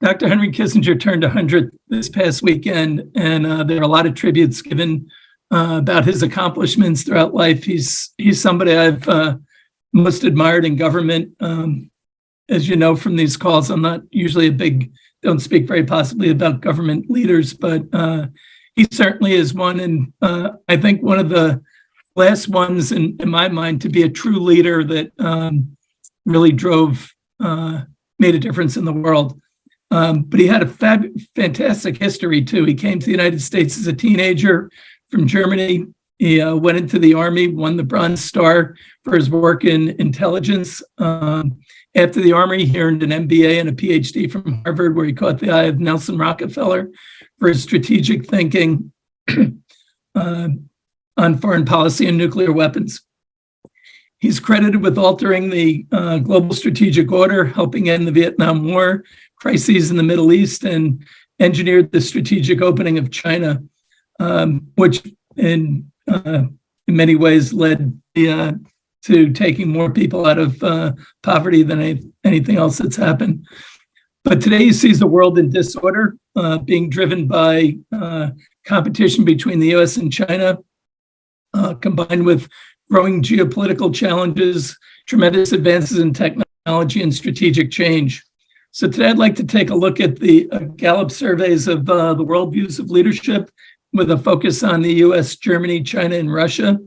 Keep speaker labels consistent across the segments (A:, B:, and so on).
A: Dr. Henry Kissinger turned 100 this past weekend, and there are a lot of tributes given about his accomplishments throughout life. He's somebody I've most admired in government. As you know from these calls, I'm not usually don't speak very possibly about government leaders, but he certainly is one. And I think one of the last ones in my mind to be a true leader that really made a difference in the world. But he had a fantastic history too. He came to the United States as a teenager from Germany. He went into the Army, won the Bronze Star for his work in intelligence. After the Army, he earned an MBA and a PhD from Harvard, where he caught the eye of Nelson Rockefeller for his strategic thinking on foreign policy and nuclear weapons. He's credited with altering the global strategic order, helping end the Vietnam War, crises in the Middle East, and engineered the strategic opening of China, which in many ways led to taking more people out of poverty than anything else that's happened. But today he sees the world in disorder, being driven by competition between the US and China, combined with growing geopolitical challenges, tremendous advances in technology, and strategic change. So today I'd like to take a look at the Gallup surveys of the worldviews of leadership with a focus on the US, Germany, China, and Russia.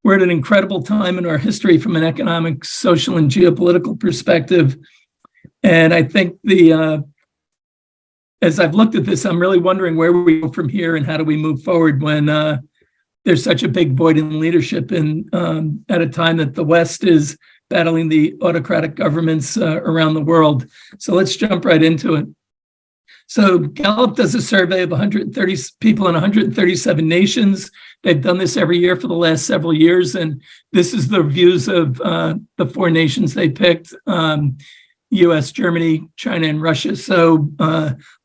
A: We're at an incredible time in our history from an economic, social, and geopolitical perspective. And I think as I've looked at this, I'm really wondering where we go from here and how do we move forward when there's such a big void in leadership and at a time that the West is battling the autocratic governments around the world. So let's jump right into it. So Gallup does a survey of 130 people in 137 nations. They've done this every year for the last several years. And this is the views of the four nations they picked, US, Germany, China, and Russia. So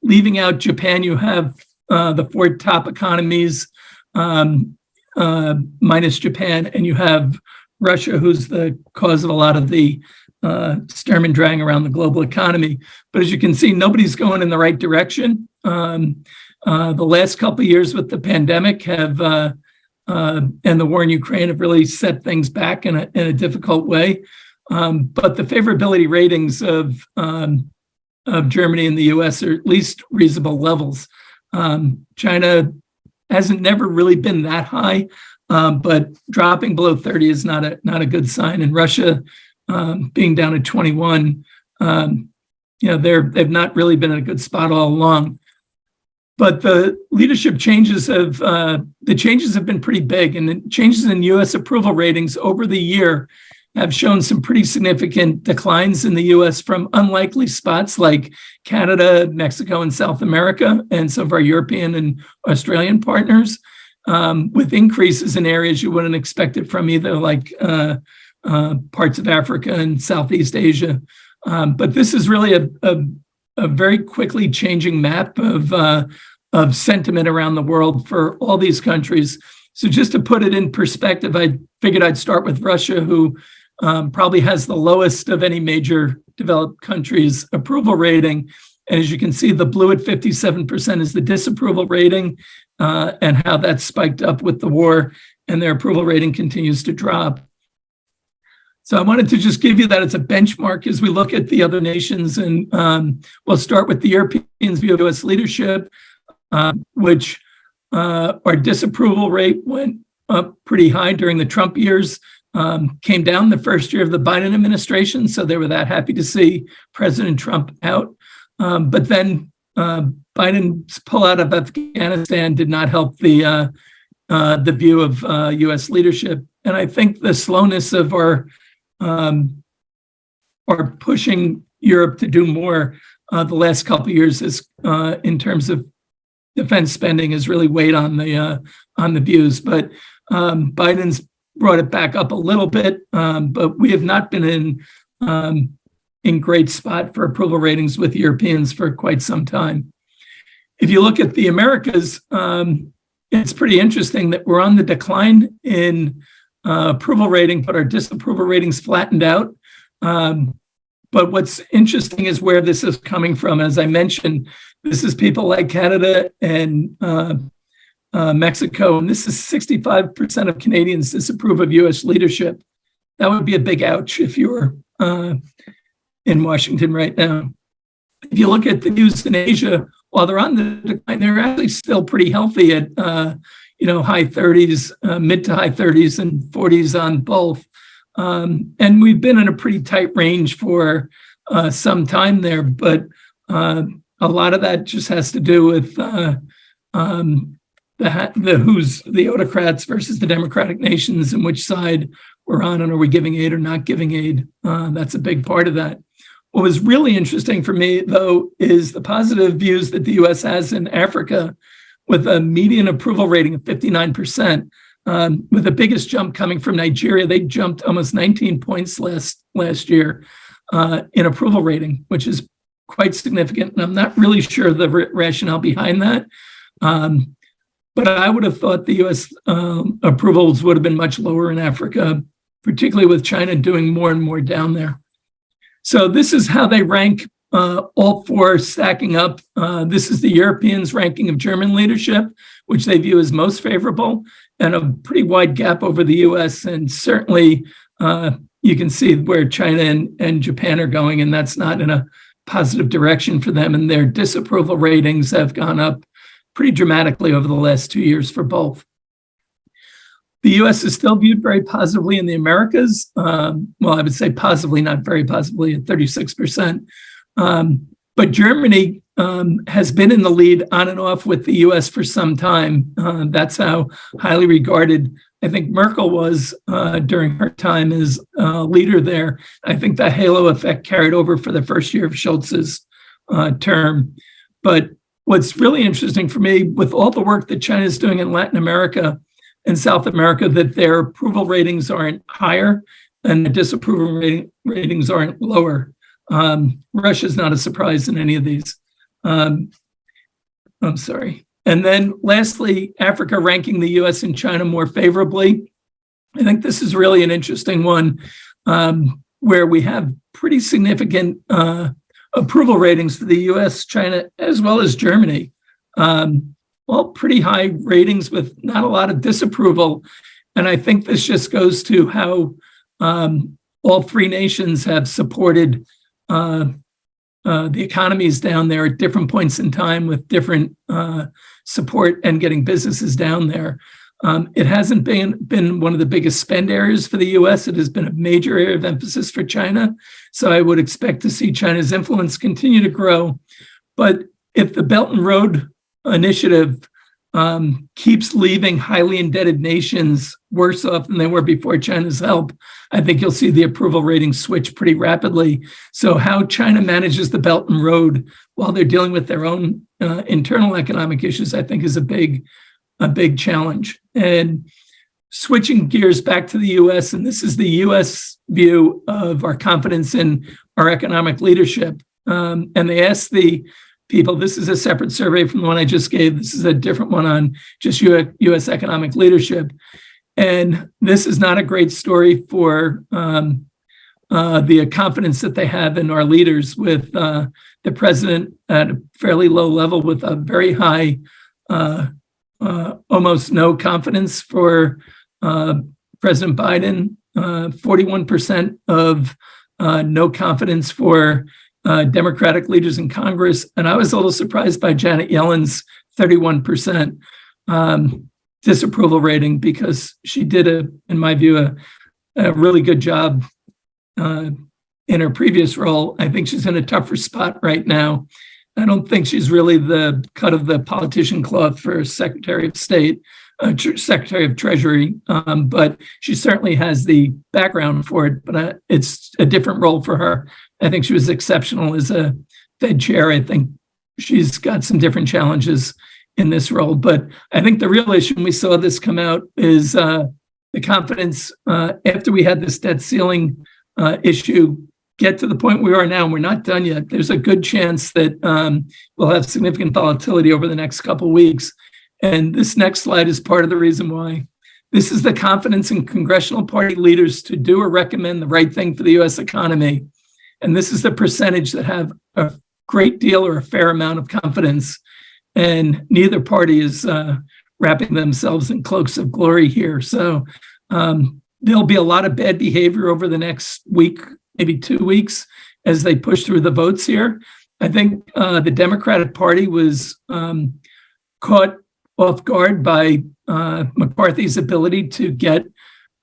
A: leaving out Japan, you have the four top economies minus Japan, and you have Russia, who's the cause of a lot of the sturm and drang around the global economy. But as you can see, nobody's going in the right direction. The last couple of years with the pandemic have and the war in Ukraine have really set things back in a difficult way. But the favorability ratings of Germany and the US are at least reasonable levels. China hasn't never really been that high, but dropping below 30 is not a good sign. And Russia being down at 21, they've not really been in a good spot all along. But the leadership changes have been pretty big, and the changes in U.S. approval ratings over the year have shown some pretty significant declines in the U.S. from unlikely spots like Canada, Mexico, and South America, and some of our European and Australian partners, with increases in areas you wouldn't expect it from, either like parts of Africa and Southeast Asia. But this is really a very quickly changing map of sentiment around the world for all these countries. So just to put it in perspective, I figured I'd start with Russia, who probably has the lowest of any major developed country's approval rating. And as you can see, the blue at 57% is the disapproval rating, and how that's spiked up with the war, and their approval rating continues to drop. So I wanted to just give you that as a benchmark as we look at the other nations. And we'll start with the Europeans' view of US leadership, which our disapproval rate went up pretty high during the Trump years, came down the first year of the Biden administration. So they were that happy to see President Trump out. But then Biden's pullout of Afghanistan did not help the view of US leadership. And I think the slowness of our pushing Europe to do more the last couple of years is in terms of defense spending has really weighed on the views. But Biden's brought it back up a little bit, but we have not been in great spot for approval ratings with Europeans for quite some time. If you look at the Americas, it's pretty interesting that we're on the decline in approval rating, but our disapproval ratings flattened out. But what's interesting is where this is coming from. As I mentioned, this is people like Canada and Mexico, and this is 65% of Canadians disapprove of U.S. leadership. That would be a big ouch if you were in Washington right now. If you look at the views in Asia, while they're on the decline, they're actually still pretty healthy at high 30s, mid to high 30s, and 40s on both. And we've been in a pretty tight range for some time there, but a lot of that just has to do with the autocrats versus the democratic nations and which side we're on, and are we giving aid or not giving aid? That's a big part of that. What was really interesting for me, though, is the positive views that the U.S. has in Africa, with a median approval rating of 59%, with the biggest jump coming from Nigeria. They jumped almost 19 points last year in approval rating, which is quite significant. And I'm not really sure the rationale behind that. But I would have thought the U.S. Approvals would have been much lower in Africa, particularly with China doing more and more down there. So this is how they rank, all four stacking up. This is the Europeans' ranking of German leadership, which they view as most favorable, and a pretty wide gap over the U.S. And certainly you can see where China and Japan are going, and that's not in a positive direction for them. And their disapproval ratings have gone up pretty dramatically over the last 2 years for both. The U.S. is still viewed very positively in the Americas. Well, I would say positively, not very positively, at 36%. But Germany has been in the lead on and off with the U.S. for some time. That's how highly regarded I think Merkel was during her time as leader there. I think the halo effect carried over for the first year of Scholz's term. But what's really interesting for me, with all the work that China is doing in Latin America and South America, that their approval ratings aren't higher and the disapproval ratings aren't lower. Russia's not a surprise in any of these. I'm sorry. And then lastly, Africa ranking the US and China more favorably. I think this is really an interesting one, where we have pretty significant approval ratings for the US, China, as well as Germany. Well, pretty high ratings with not a lot of disapproval. And I think this just goes to how all three nations have supported the economies down there at different points in time with different support and getting businesses down there. It hasn't been one of the biggest spend areas for the US. It has been a major area of emphasis for China. So I would expect to see China's influence continue to grow. But if the Belt and Road Initiative keeps leaving highly indebted nations worse off than they were before China's help, I think you'll see the approval ratings switch pretty rapidly. So how China manages the Belt and Road while they're dealing with their own internal economic issues, I think is a big challenge. And switching gears back to the US, and this is the US view of our confidence in our economic leadership. And they asked the people, this is a separate survey from the one I just gave. This is a different one on just US economic leadership. And this is not a great story for the confidence that they have in our leaders, with the president at a fairly low level with a very high, almost no confidence for President Biden, 41% of no confidence for Democratic leaders in Congress. And I was a little surprised by Janet Yellen's 31% disapproval rating, because she did, in my view, a really good job in her previous role. I think she's in a tougher spot right now. I don't think she's really the cut of the politician cloth for Secretary of State, Secretary of Treasury, but she certainly has the background for it, but it's a different role for her. I think she was exceptional as a Fed chair. I think she's got some different challenges in this role, but I think the real issue, and we saw this come out, is the confidence after we had this debt ceiling issue get to the point we are now, and we're not done yet. There's a good chance that we'll have significant volatility over the next couple of weeks. And this next slide is part of the reason why. This is the confidence in congressional party leaders to do or recommend the right thing for the US economy. And this is the percentage that have a great deal or a fair amount of confidence. And neither party is wrapping themselves in cloaks of glory here. So there'll be a lot of bad behavior over the next week, maybe 2 weeks, as they push through the votes here. I think the Democratic Party was caught off guard by McCarthy's ability to get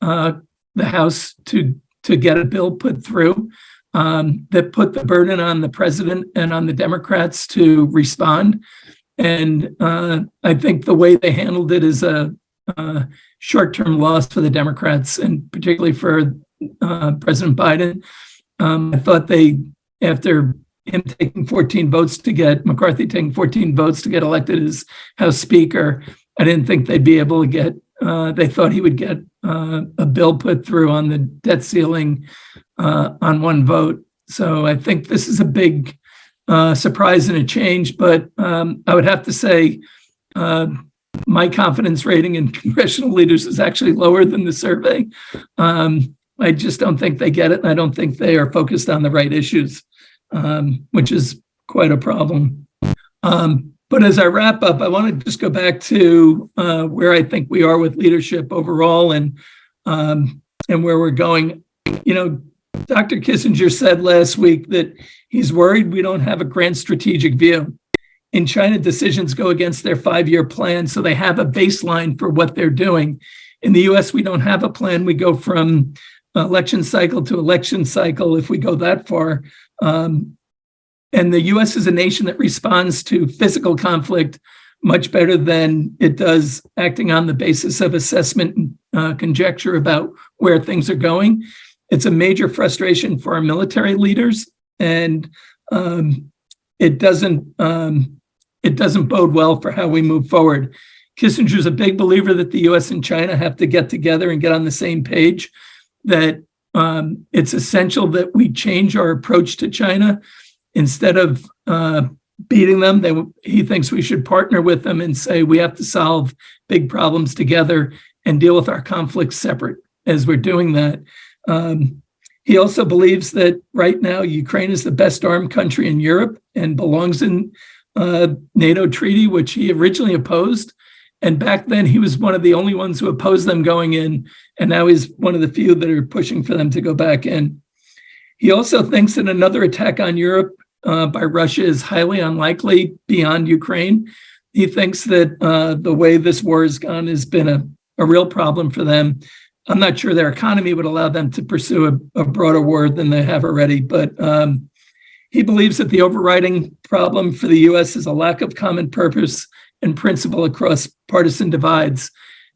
A: the House to get a bill put through that put the burden on the president and on the Democrats to respond. And I think the way they handled it is a short-term loss for the Democrats, and particularly for President Biden. I thought after him taking 14 votes to get, McCarthy taking 14 votes to get elected as House Speaker, I didn't think they'd be able to get, they thought he would get a bill put through on the debt ceiling on one vote. So I think this is a big surprise and a change, but I would have to say my confidence rating in congressional leaders is actually lower than the survey. I just don't think they get it. And I don't think they are focused on the right issues, which is quite a problem. But as I wrap up, I want to just go back to where I think we are with leadership overall and where we're going. You know, Dr. Kissinger said last week that he's worried we don't have a grand strategic view. In China, decisions go against their 5-year plan, so they have a baseline for what they're doing. In the US, we don't have a plan. We go from election cycle to election cycle, if we go that far. And the US is a nation that responds to physical conflict much better than it does acting on the basis of assessment and conjecture about where things are going. It's a major frustration for our military leaders, and it doesn't bode well for how we move forward. Kissinger's a big believer that the US and China have to get together and get on the same page, that it's essential that we change our approach to China. Instead of beating them, he thinks we should partner with them and say we have to solve big problems together and deal with our conflicts separate as we're doing that. He also believes that right now Ukraine is the best armed country in Europe and belongs in NATO treaty, which he originally opposed. And back then he was one of the only ones who opposed them going in. And now he's one of the few that are pushing for them to go back in. He also thinks that another attack on Europe by Russia is highly unlikely beyond Ukraine. He thinks that the way this war has gone has been a real problem for them. I'm not sure their economy would allow them to pursue a broader war than they have already, but he believes that the overriding problem for the US is a lack of common purpose and principle across partisan divides.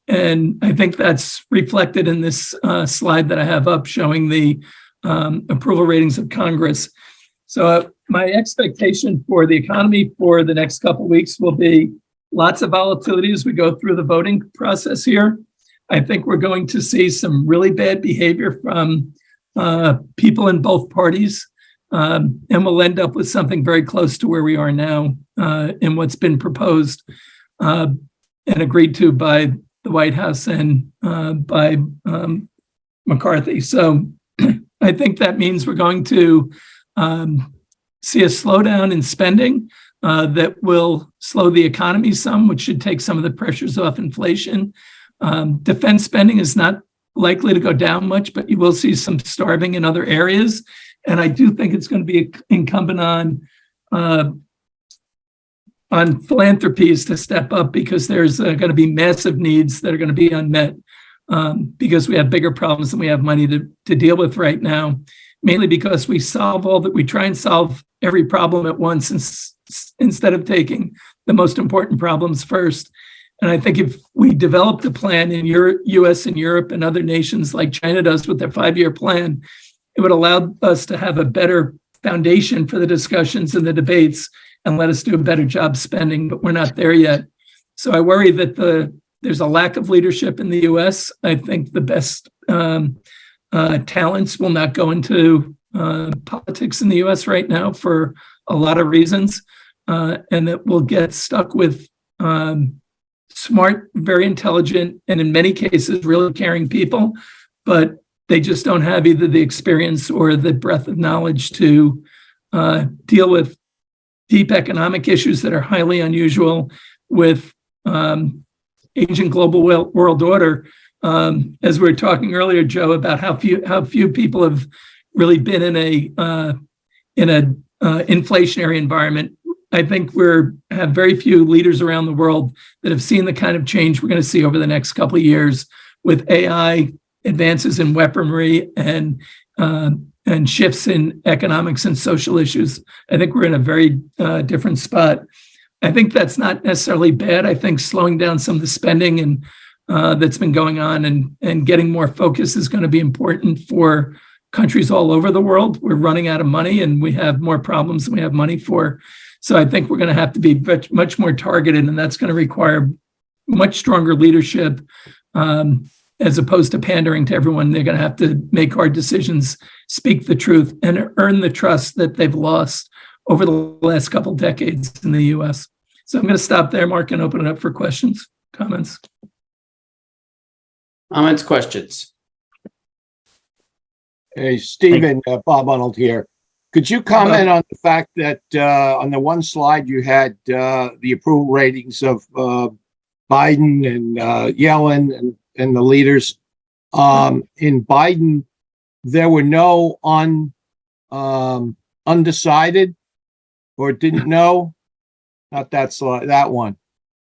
A: And I think that's reflected in this slide that I have up showing the approval ratings of Congress. So my expectation for the economy for the next couple of weeks will be lots of volatility as we go through the voting process here. I think we're going to see some really bad behavior from people in both parties, and we'll end up with something very close to where we are now in what's been proposed and agreed to by the White House and by McCarthy. So I think that means we're going to see a slowdown in spending that will slow the economy some, which should take some of the pressures off inflation. Defense spending is not likely to go down much, but you will see some starving in other areas. And I do think it's going to be incumbent on philanthropies to step up, because there's going to be massive needs that are going to be unmet because we have bigger problems than we have money to deal with right now, mainly because we try and solve every problem at once instead of taking the most important problems first. And I think if we developed a plan in US and Europe and other nations like China does with their 5-year plan, it would allow us to have a better foundation for the discussions and the debates and let us do a better job spending, but we're not there yet. So I worry that there's a lack of leadership in the US. I think the best talents will not go into politics in the US right now for a lot of reasons, and that we'll get stuck with smart, very intelligent, and in many cases, really caring people, but they just don't have either the experience or the breadth of knowledge to deal with deep economic issues that are highly unusual with aging global world order. As we were talking earlier, Joe, about how few people have really been in a inflationary environment. I think have very few leaders around the world that have seen the kind of change we're going to see over the next couple of years with AI, advances in weaponry, and shifts in economics and social issues. I think we're in a very different spot. I think that's not necessarily bad. I think slowing down some of the spending and that's been going on and getting more focus is going to be important for countries all over the world. We're running out of money and we have more problems than we have money for. So I think we're going to have to be much more targeted, and that's going to require much stronger leadership as opposed to pandering to everyone. They're going to have to make hard decisions, speak the truth, and earn the trust that they've lost over the last couple of decades in the U.S. So I'm going to stop there, Mark, and open it up for questions, comments.
B: Comments, questions?
C: Hey, Stephen, Bob Arnold here. Could you comment on the fact that on the one slide you had the approval ratings of Biden and Yellen and the leaders? In Biden, there were no undecided or didn't know. Not that slide, that one.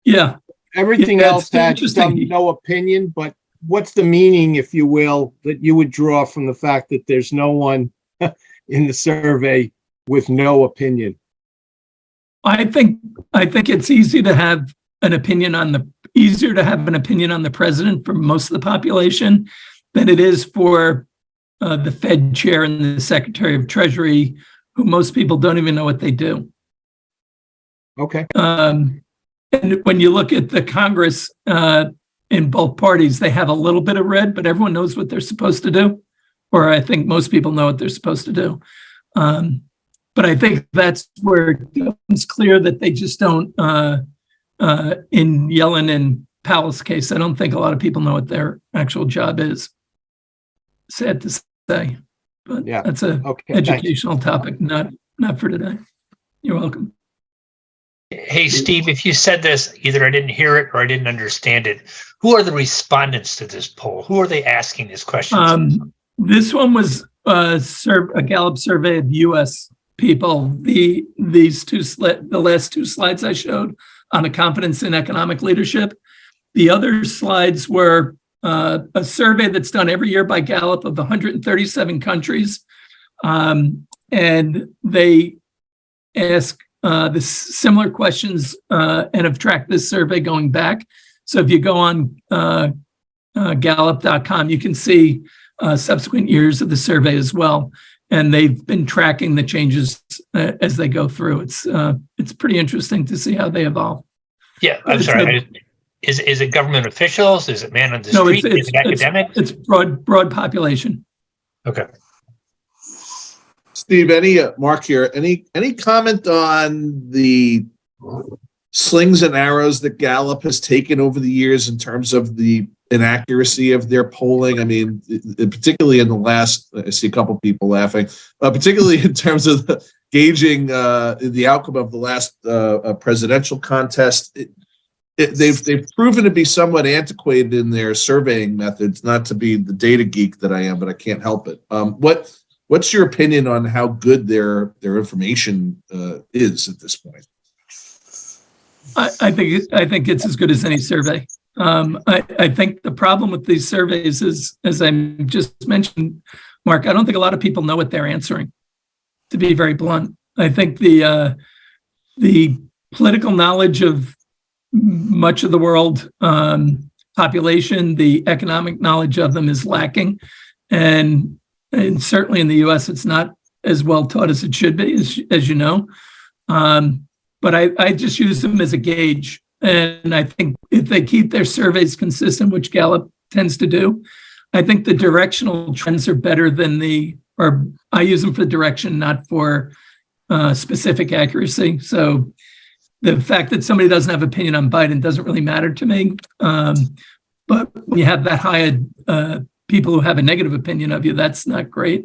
A: Yeah.
C: Everything else had some no opinion, but what's the meaning, if you will, that you would draw from the fact that there's no one in the survey with no opinion?
A: I think it's easier to have an opinion on the president for most of the population than it is for the Fed chair and the Secretary of Treasury, who most people don't even know what they do.
C: Okay.
A: And when you look at the Congress in both parties, they have a little bit of red, but everyone knows what they're supposed to do. Or I think most people know what they're supposed to do. But I think that's where it becomes clear that they just don't, in Yellen and Powell's case, I don't think a lot of people know what their actual job is. Sad to say, but yeah, that's an educational topic, not for today. You're welcome.
D: Hey, Steve, if you said this, either I didn't hear it or I didn't understand it. Who are the respondents to this poll? Who are they asking these questions?
A: This one was a Gallup survey of U.S. people. The last two slides I showed on the confidence in economic leadership. The other slides were a survey that's done every year by Gallup of 137 countries, and they ask the similar questions and have tracked this survey going back. So if you go on Gallup.com, you can see subsequent years of the survey as well, and they've been tracking the changes as they go through. It's pretty interesting to see how they evolve.
D: Yeah, I'm sorry. Is it government officials? Is it man on the street? Is it academics?
A: It's broad population.
D: Okay.
E: Steve, Mark here, any comment on the slings and arrows that Gallup has taken over the years in terms of the inaccuracy of their polling? I mean, particularly in the last, I see a couple people laughing, particularly in terms of gauging the outcome of the last presidential contest. They've proven to be somewhat antiquated in their surveying methods, not to be the data geek that I am, but I can't help it. What's your opinion on how good their information is at this point?
A: I think it's as good as any survey. I think the problem with these surveys is, as I just mentioned, Mark, I don't think a lot of people know what they're answering, to be very blunt. I think the political knowledge of much of the world population, the economic knowledge of them is lacking. And certainly in the US, it's not as well taught as it should be, as you know. But I just use them as a gauge. And I think if they keep their surveys consistent, which Gallup tends to do, I think the directional trends are better than I use them for direction, not for specific accuracy. So the fact that somebody doesn't have opinion on Biden doesn't really matter to me. But when you have that high people who have a negative opinion of you, that's not great.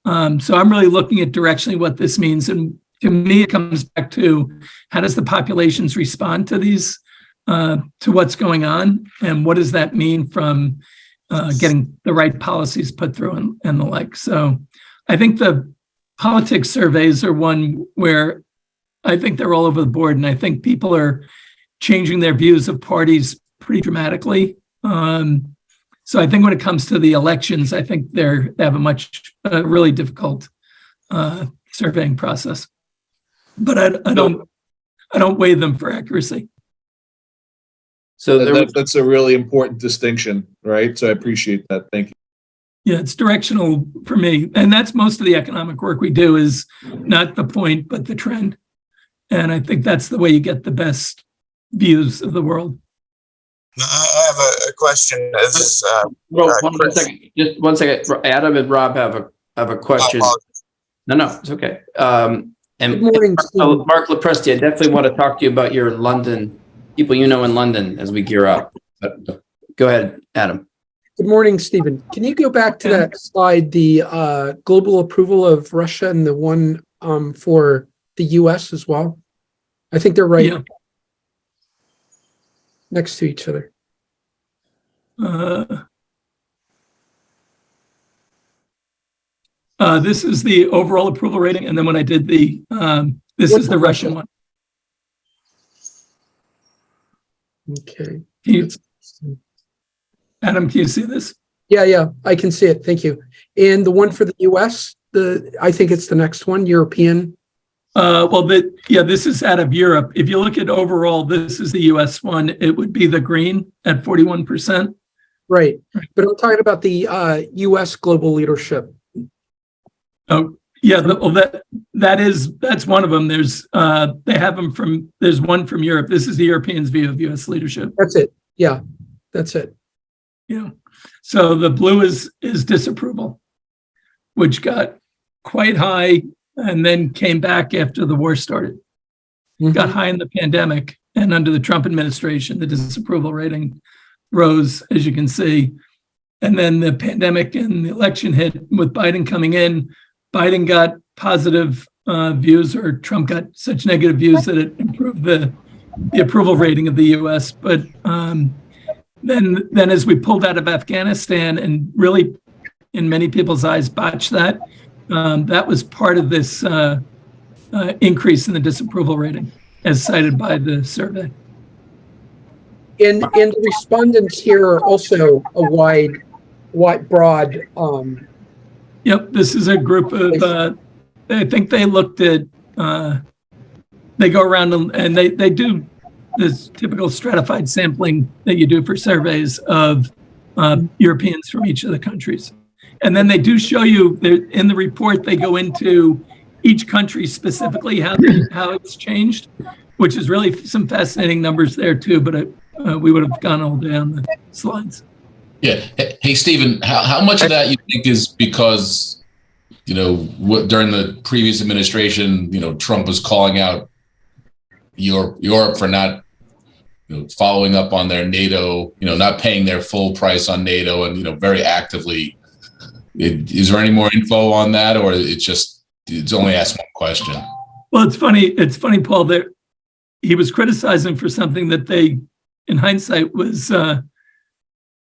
A: So I'm really looking at directionally what this means. And to me, it comes back to how does the populations respond to these, to what's going on? And what does that mean from getting the right policies put through and the like? So I think the politics surveys are one where I think they're all over the board. And I think people are changing their views of parties pretty dramatically. So I think when it comes to the elections, I think they have a really difficult surveying process. But I don't weigh them for accuracy.
B: So there
E: That's a really important distinction, right? So I appreciate that. Thank you.
A: Yeah, it's directional for me. And that's most of the economic work we do is not the point, but the trend. And I think that's the way you get the best views of the world.
F: I have a question. As
B: Well, one
F: Chris.
B: second. Just one second. Adam and Rob have a question. No, it's okay. And
G: Good morning, Steve.
B: Mark Lepresti, I definitely want to talk to you about your London people you know in London as we gear up. But go ahead, Adam.
G: Good morning, Stephen. Can you go back to that slide, the global approval of Russia and the one for the US as well? I think they're right
A: Yeah.
G: next to each other.
A: This is the overall approval rating. And then when I did this is the Russian one.
G: Okay.
A: Can you, Adam, can you see this?
G: Yeah, I can see it. Thank you. And the one for the US, I think it's the next one, European.
A: This is out of Europe. If you look at overall, this is the US one. It would be the green at 41%.
G: Right. But I'm talking about the US global leadership.
A: Oh, yeah. That's one of them. There's there's one from Europe. This is the Europeans' view of US leadership.
G: That's it. Yeah, that's it.
A: Yeah. So the blue is disapproval, which got quite high and then came back after the war started. Got high in the pandemic, and under the Trump administration, the disapproval rating rose, as you can see. And then the pandemic and the election hit with Biden coming in. Biden got positive views, or Trump got such negative views that it improved the approval rating of the U.S. But then as we pulled out of Afghanistan and really, in many people's eyes, botched that, that was part of this increase in the disapproval rating, as cited by the survey.
G: And the respondents here are also a broad.
A: Yep, this is a group of, I think they looked at, they go around and they do this typical stratified sampling that you do for surveys of Europeans from each of the countries. And then they do show you, in the report, they go into each country specifically, how it's changed, which is really some fascinating numbers there too, but we would have gone all day on the slides.
H: Yeah. Hey, Stephen, how much of that you think is because, during the previous administration, Trump was calling out Europe for not following up on their NATO, not paying their full price on NATO and, very actively. Is there any more info on that, or it's only asked one question?
A: Well, it's funny, Paul, that he was criticizing for something that they, in hindsight, was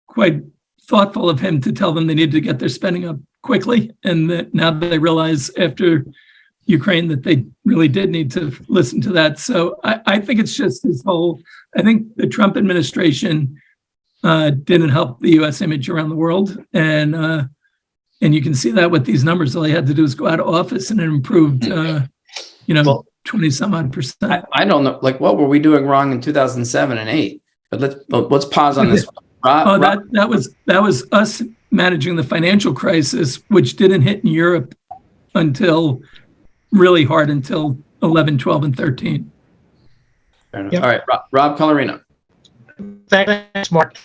A: quite thoughtful of him to tell them they needed to get their spending up quickly. And that now they realize after Ukraine that they really did need to listen to that. So I think it's just I think the Trump administration didn't help the U.S. image around the world. And you can see that with these numbers. All he had to do was go out of office and it improved, 20 some odd percent.
B: I don't know, what were we doing wrong in 2007 and 8? But let's pause on this. Rob,
A: that was us managing the financial crisis, which didn't hit in Europe until 11, 12, and 13.
B: Yep. All right, Rob Colorino.
I: Thanks, Mark.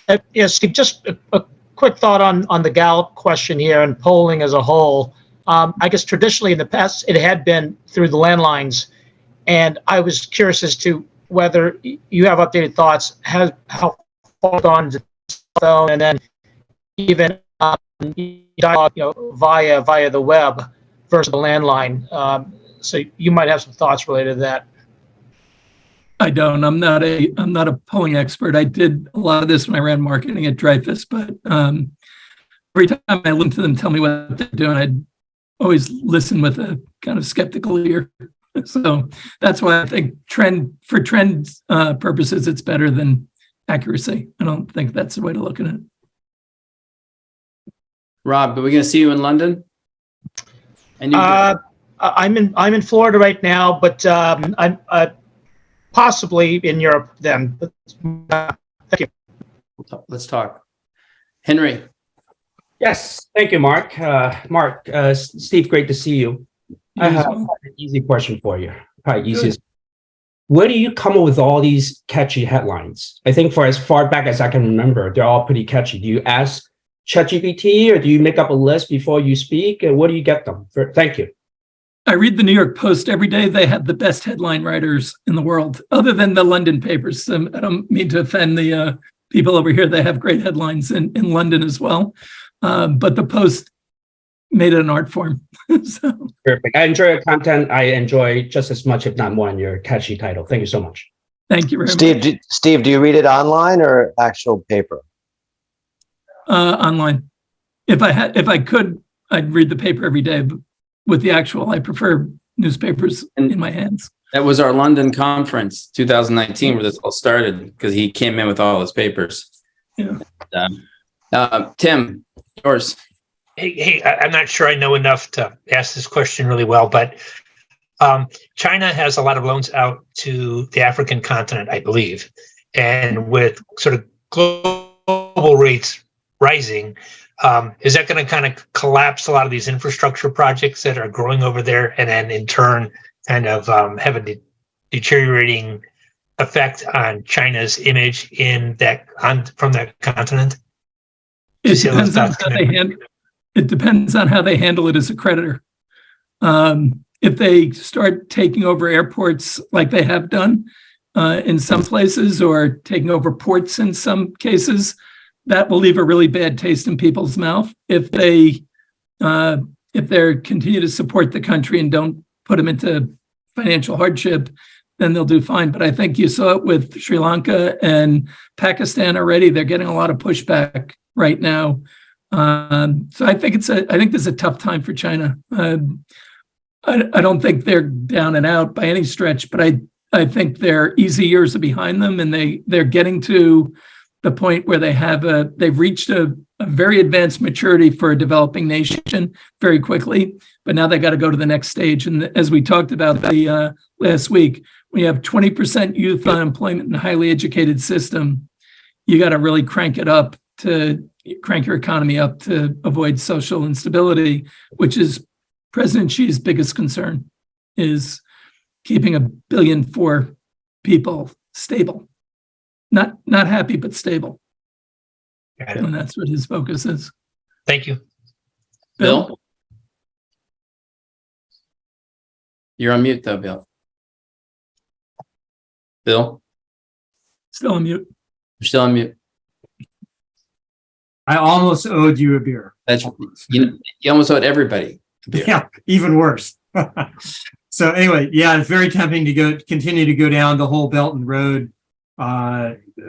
I: Steve, just a quick thought on the Gallup question here and polling as a whole. I guess traditionally in the past, it had been through the landlines. And I was curious as to whether you have updated thoughts, how far gone is the phone, and then even dialogue, via the web versus the landline. So you might have some thoughts related to that.
A: I don't. I'm not a polling expert. I did a lot of this when I ran marketing at Dreyfus, but every time I listen to them tell me what they're doing, I'd always listen with a kind of skeptical ear. So that's why I think for trend purposes, it's better than accuracy. I don't think that's the way to look at it.
B: Rob, are we going to see you in London? And you,
I: I'm in Florida right now, but I'm possibly in Europe then. But, thank you.
B: let's talk. Henry,
J: Yes, thank you, Mark. Steve, great to see you. I have an easy question for you. Probably easiest. Where do you come up with all these catchy headlines? I think for as far back as I can remember, they're all pretty catchy. Do you ask ChatGPT or do you make up a list before you speak? And where do you get them? Thank you.
A: I read the New York Post every day. They have the best headline writers in the world, other than the London papers. I don't mean to offend the people over here. They have great headlines in London as well. But the Post made it an art form. So.
J: Perfect. I enjoy your content. I enjoy just as much, if not more, in your catchy title. Thank you so much.
A: Thank you very much.
K: Steve, do you read it online or actual paper?
A: Online. If I could, I'd read the paper every day. But with the actual, I prefer newspapers in my hands.
B: that was our London conference, 2019, where this all started because he came in with all his papers.
A: Yeah.
B: Tim, yours.
D: Hey, I'm not sure I know enough to ask this question really well, but China has a lot of loans out to the African continent, I believe. And with sort of global rates rising, is that going to kind of collapse a lot of these infrastructure projects that are growing over there and then in turn kind of have a deteriorating effect on China's image from that continent?
A: It depends on how they handle it as a creditor. If they start taking over airports like they have done in some places, or taking over ports in some cases, that will leave a really bad taste in people's mouth. If they continue to support the country and don't put them into financial hardship, then they'll do fine. But I think you saw it with Sri Lanka and Pakistan already. They're getting a lot of pushback right now. So I think this is a tough time for China. I don't think they're down and out by any stretch, but I think their easy years are behind them, and they're getting to the point where they've reached a very advanced maturity for a developing nation very quickly. But now they got to go to the next stage. And as we talked about last week, when you have 20% youth unemployment in a highly educated system, you got to really crank your economy up to avoid social instability, which is President Xi's biggest concern, is keeping 1 billion people stable. Not happy, but stable.
D: Got it.
A: And that's what his focus is.
D: Thank you.
B: Bill? You're on mute though, Bill. Bill?
A: Still on mute.
B: You're still on mute.
L: I almost owed you a beer.
B: That's you almost owed everybody a beer.
L: Yeah, even worse. So anyway, yeah, it's very tempting to continue to go down the whole Belt and Road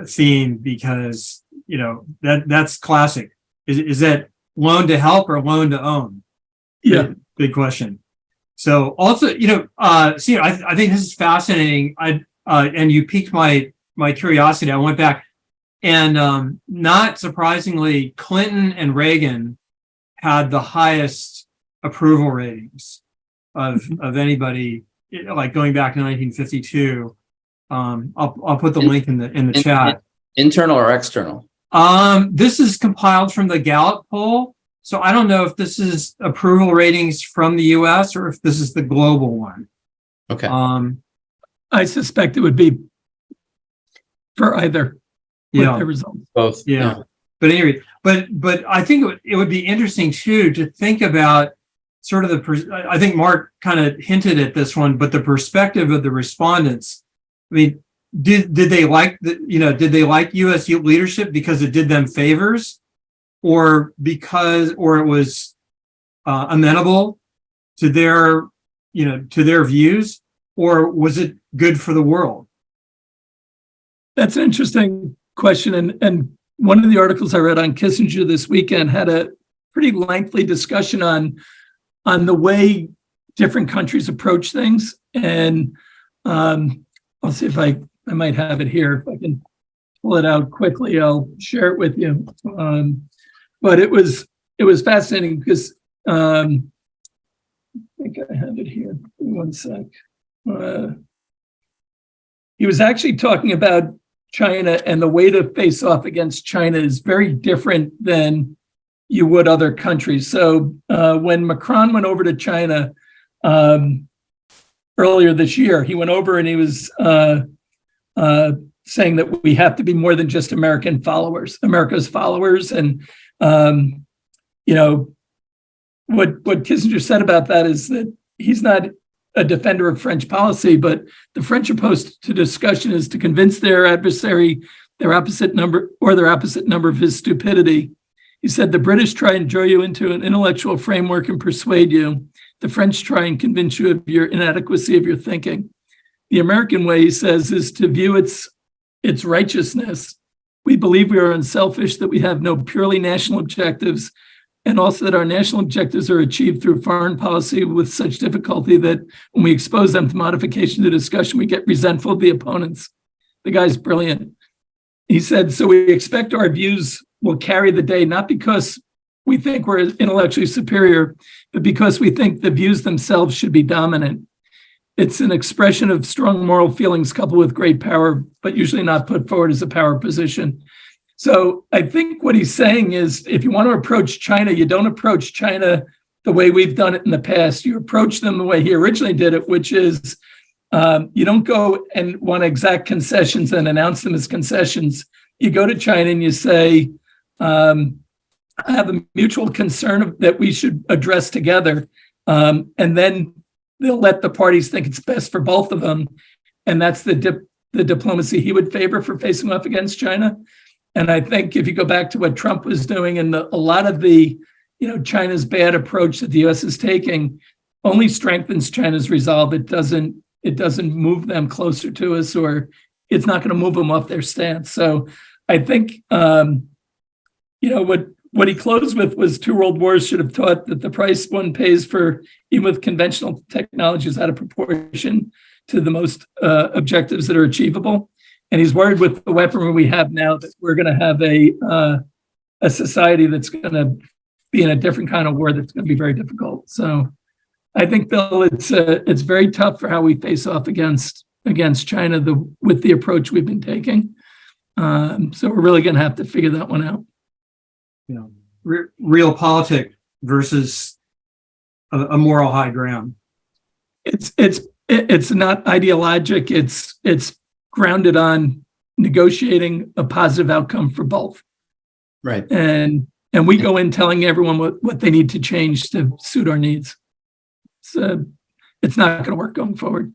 L: theme, because that's classic. Is that loan to help or loan to own?
A: Yeah,
L: big question. So also, I think this is fascinating. And you piqued my curiosity. I went back, and not surprisingly, Clinton and Reagan had the highest approval ratings of anybody, like going back to 1952. I'll put the link in the chat.
B: Internal or external?
L: This is compiled from the Gallup poll, so I don't know if this is approval ratings from the U.S. or if this is the global one.
B: Okay.
A: I suspect it would be for either.
L: Yeah.
A: The results.
B: Both.
L: Yeah. But anyway, but I think it would be interesting too to think about sort of I think Mark kind of hinted at this one, but the perspective of the respondents. I mean, did they like did they like U.S. leadership because it did them favors, or it was amenable to their, to their views, or was it good for the world?
A: That's an interesting question. And one of the articles I read on Kissinger this weekend had a pretty lengthy discussion on the way different countries approach things. And I'll see if I might have it here. If I can pull it out quickly, I'll share it with you. But it was fascinating because I think I have it here. Give me one sec. He was actually talking about China, and the way to face off against China is very different than you would other countries. So when Macron went over to China earlier this year, he went over and he was saying that we have to be more than just America's followers. And, what Kissinger said about that is that he's not a defender of French policy, but the French approach to discussion is to convince their adversary their opposite number of his stupidity. He said, the British try and draw you into an intellectual framework and persuade you. The French try and convince you of your inadequacy of your thinking. The American way, he says, is to view its righteousness. We believe we are unselfish, that we have no purely national objectives, and also that our national objectives are achieved through foreign policy with such difficulty that when we expose them to modification to discussion, we get resentful of the opponents. The guy's brilliant. He said, so we expect our views will carry the day, not because we think we're intellectually superior, but because we think the views themselves should be dominant. It's an expression of strong moral feelings coupled with great power, but usually not put forward as a power position. So I think what he's saying is, if you want to approach China, you don't approach China the way we've done it in the past. You approach them the way he originally did it, which is you don't go and want exact concessions and announce them as concessions. You go to China and you say, I have a mutual concern that we should address together. And then they'll let the parties think it's best for both of them. And that's the diplomacy he would favor for facing off against China. And I think if you go back to what Trump was doing and a lot of the, China's bad approach that the U.S. is taking only strengthens China's resolve. It doesn't move them closer to us, or it's not going to move them off their stance. So I think, what he closed with was 2 world wars should have taught that the price one pays for, even with conventional technology, is out of proportion to the most objectives that are achievable. And he's worried with the weaponry we have now that we're going to have a society that's going to be in a different kind of war that's going to be very difficult. So I think, Bill, it's very tough for how we face off against China with the approach we've been taking. So we're really going to have to figure that one out.
L: Realpolitik versus a moral high ground.
A: It's not ideologic. It's grounded on negotiating a positive outcome for both.
B: Right.
A: And we go in telling everyone what they need to change to suit our needs. So it's not going to work going forward.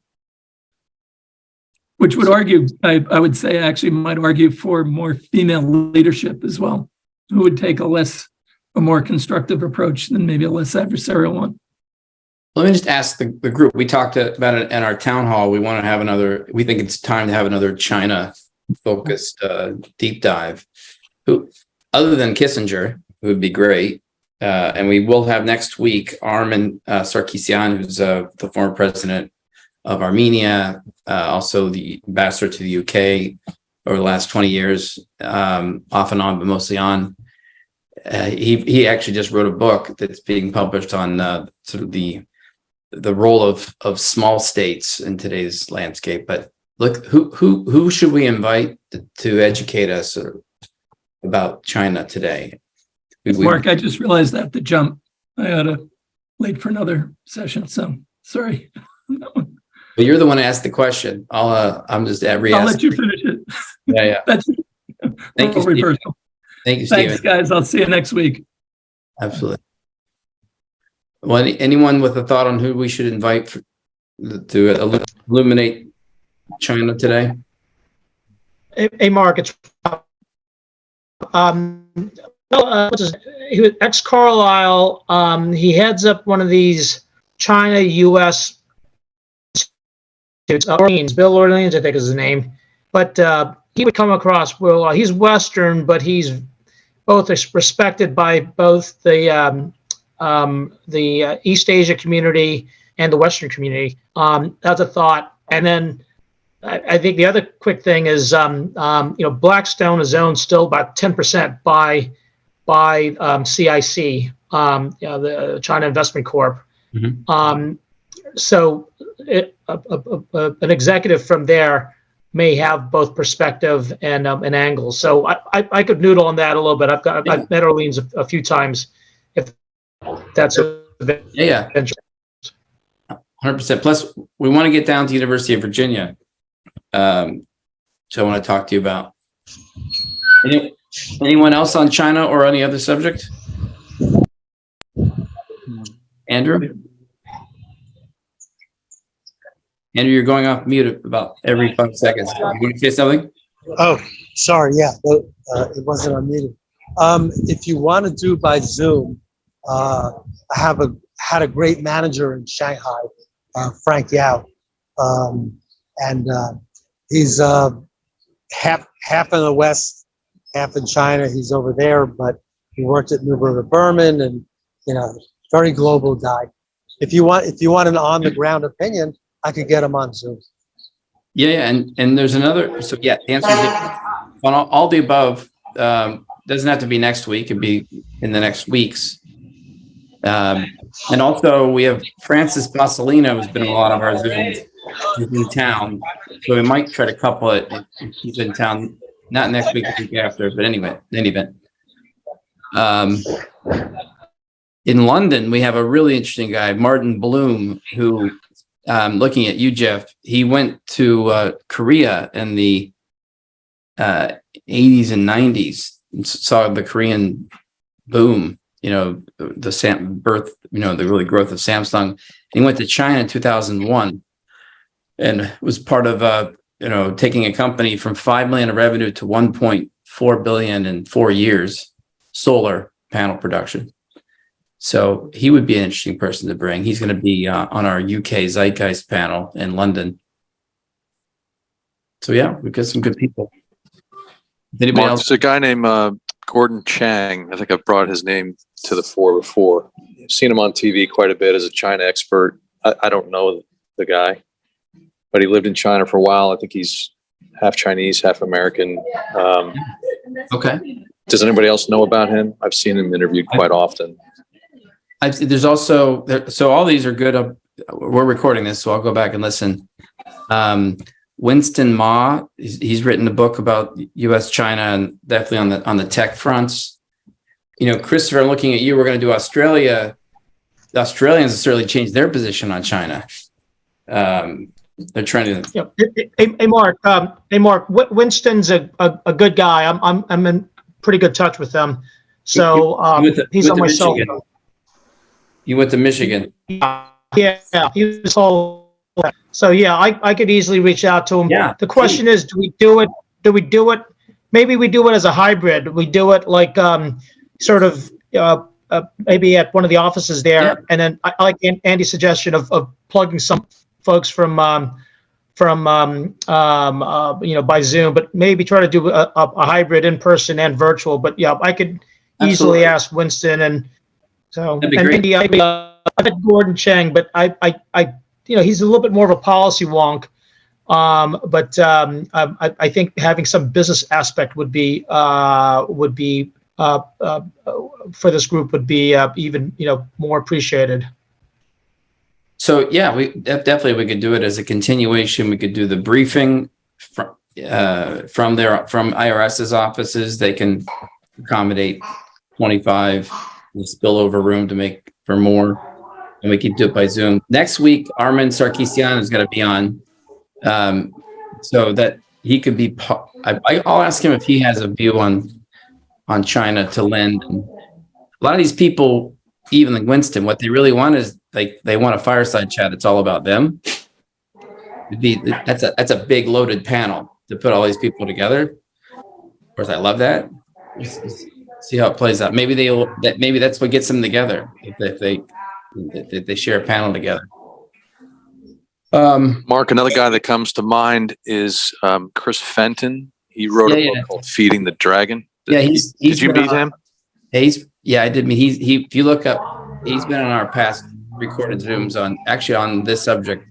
A: Which would argue, I would say, actually might argue for more female leadership as well, who would take a more constructive approach than maybe a less adversarial one.
B: Let me just ask the group. We talked about it in our town hall. We think it's time to have another China-focused deep dive. Who, other than Kissinger, who would be great, and we will have next week Armen Sarkisian, who's the former president of Armenia, also the ambassador to the UK over the last 20 years, off and on, but mostly on. He actually just wrote a book that's being published on sort of the role of small states in today's landscape. But look, who should we invite to educate us about China today?
A: Mark, I just realized I have to jump. I ought to late for another session, so sorry.
B: But you're the one who asked the question. I'm just re-asking.
A: I'll let you finish it.
B: Yeah.
A: That's
B: Thank you, Steve. Thank you, Stephen.
A: Thanks, guys. I'll see you next week.
B: Absolutely. Well, anyone with a thought on who we should invite to illuminate China today?
I: Hey, Mark, it's He was ex-Carlisle. He heads up one of these China-U.S. Orleans, Bill Orleans, I think is his name. But he would come across, well, he's Western, but he's both respected by both the East Asia community and the Western community. That's a thought. And then I think the other quick thing is, Blackstone is owned still about 10% by CIC, the China Investment Corp.
B: Mhm.
I: So an executive from there may have both perspective and angles. So I could noodle on that a little bit. I've met Orleans a few times. If that's
B: Yeah. 100%. Plus, we want to get down to University of Virginia. So I want to talk to you about. Anyone else on China or any other subject? Andrew? Andrew, you're going off mute about every 5 seconds. You want to say something?
M: Oh, sorry. Yeah, it wasn't unmuted. If you want to do by Zoom, I had a great manager in Shanghai, Frank Yao, and he's half in the West, half in China. He's over there, but he worked at Neuberger Berman, and very global guy. If you want an on the ground opinion, I could get him on Zoom.
B: Yeah, and there's another. So yeah, the answer is on all the above. Doesn't have to be next week. It'd be in the next weeks. And also we have Francis Pasolino, who's been in a lot of our Zooms. He's in town, so we might try to couple it. If he's in town, not next week, the week after, but anyway, in any event. In London, we have a really interesting guy, Martin Bloom, who, looking at you, Jeff, he went to Korea in the 80s and 90s and saw the Korean boom, the the really growth of Samsung. And he went to China in 2001 and was part of, taking a company from 5 million in revenue to 1.4 billion in 4 years, solar panel production. So he would be an interesting person to bring. He's going to be on our UK Zeitgeist panel in London. So yeah, we've got some good people. Anybody else?
N: There's a guy named Gordon Chang. I think I've brought his name to the fore before. I've seen him on TV quite a bit as a China expert. I don't know the guy, but he lived in China for a while. I think he's half Chinese, half American.
B: Okay.
N: Does anybody else know about him? I've seen him interviewed quite often.
B: There's also, so all these are good. We're recording this, so I'll go back and listen. Winston Ma, he's written a book about U.S. China and definitely on the tech fronts. Christopher, I'm looking at you. We're going to do Australia. The Australians have certainly changed their position on China. They're trying to.
I: Hey, Mark. Winston's a good guy. I'm in pretty good touch with them. So he's on my cell phone.
B: You went to Michigan.
I: Yeah, he was all. So yeah, I could easily reach out to him.
B: Yeah.
I: The question is, do we do it? Maybe we do it as a hybrid. We do it like maybe at one of the offices there, yeah. And then I like Andy's suggestion of plugging some folks from by Zoom, but maybe try to do a hybrid in person and virtual. But yeah, I could easily ask Winston and so and Andy. I bet Gordon Chang, but I he's a little bit more of a policy wonk. But I think having some business aspect would be for this group would be even more appreciate.
B: So yeah, we could do it as a continuation. We could do the briefing from IRS's offices. They can accommodate 25 the spillover room to make for more, and we can do it by Zoom. Next week, Armin Sarkisian is going to be on, so that he could be. I'll ask him if he has a view on China to lend. And a lot of these people, even like Winston, what they really want is they want a fireside chat. It's all about them. That's a big loaded panel to put all these people together. Of course, I love that. see how it plays out. Maybe maybe that's what gets them together if they share a panel together.
N: Mark, another guy that comes to mind is Chris Fenton. He wrote a book called Feeding the Dragon.
B: He's
N: Did you meet him?
B: I did meet. He. If you look up, he's been on our past recorded Zooms on this subject.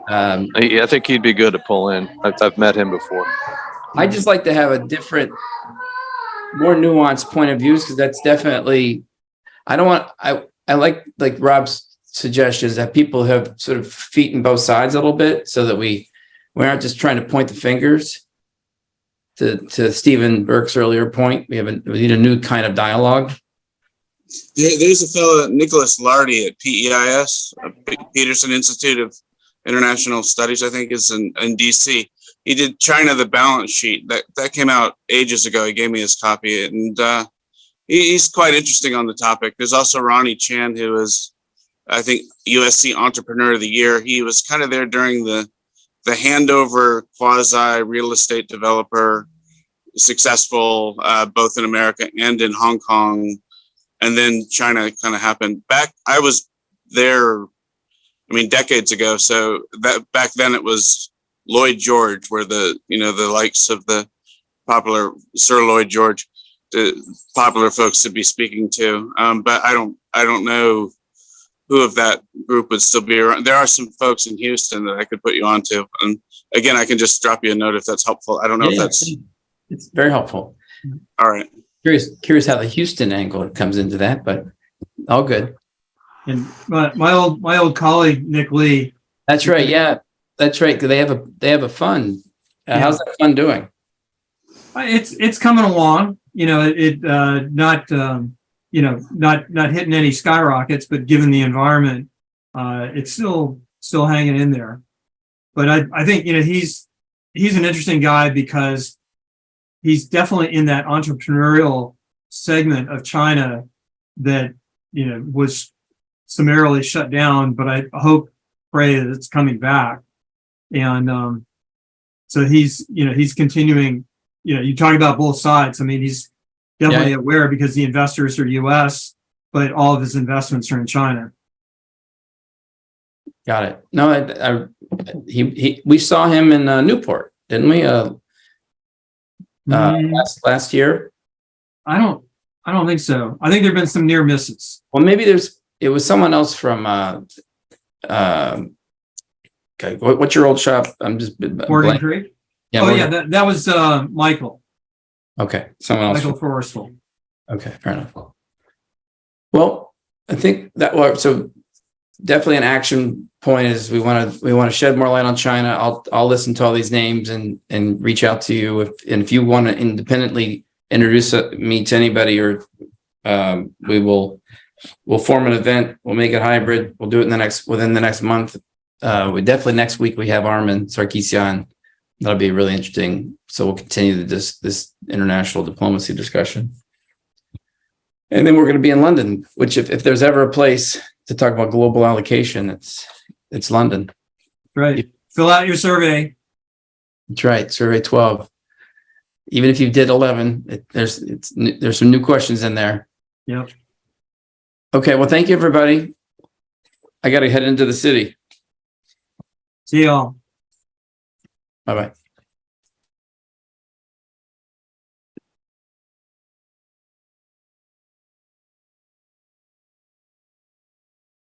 N: I think he'd be good to pull in. I've met him before.
B: I just like to have a different, more nuanced point of views, because that's definitely. I don't want. I like Rob's suggestions that people have sort of feet in both sides a little bit, so that we aren't just trying to point the fingers. To Stephen Burke's earlier point, we need a new kind of dialogue.
F: There's a fellow, Nicholas Lardy at PEIS, Peterson Institute of International Studies, I think is in DC. He did China, the balance sheet. That came out ages ago. He gave me his copy, and he's quite interesting on the topic. There's also Ronnie Chan, who is, I think, USC Entrepreneur of the Year. He was kind of there during the handover quasi real estate developer, successful both in America and in Hong Kong. And then China kind of happened. I was there, decades ago. So that back then it was Lloyd George, where the likes of the popular Sir Lloyd George, the popular folks to be speaking to. But I don't know who of that group would still be around. There are some folks in Houston that I could put you on to. And again, I can just drop you a note if that's helpful. I don't know if that's...
B: It's very helpful.
F: All right.
B: Curious how the Houston angle comes into that, but all good.
L: And my old colleague, Nick Lee.
B: That's right. Yeah, that's right. 'Cause they have a fund. How's that fund doing?
L: It's coming along, not hitting any skyrockets, but given the environment, it's still hanging in there. But I think, he's an interesting guy because he's definitely in that entrepreneurial segment of China that, was summarily shut down, but I pray that it's coming back. And, so he's continuing, you talk about both sides. He's definitely aware because the investors are US, but all of his investments are in China.
B: Got it. No, we saw him in Newport, didn't we? Last year. I don't think so. I think there've been some near misses. Well, maybe it was someone else from okay, what's your old shop? I'm just
L: Morgan Creek. Yeah, that was Michael.
B: Okay, someone else.
L: Michael Forrestal.
B: Okay, fair enough. Well, I think that so definitely an action point is we want to shed more light on China. I'll listen to all these names and reach out to you if you want to independently introduce me to anybody, or we'll form an event. We'll make it hybrid. We'll do it within the next month. We definitely next week we have Armin Sarkisian. That'll be really interesting. So we'll continue this international diplomacy discussion. And then we're going to be in London, which if there's ever a place to talk about global allocation, it's London.
L: Right. Fill out your survey.
B: That's right. Survey 12. Even if you did 11, there's some new questions in there.
L: Yep.
B: Okay. Well, thank you, everybody. I got to head into the city.
L: See y'all.
B: Bye-bye.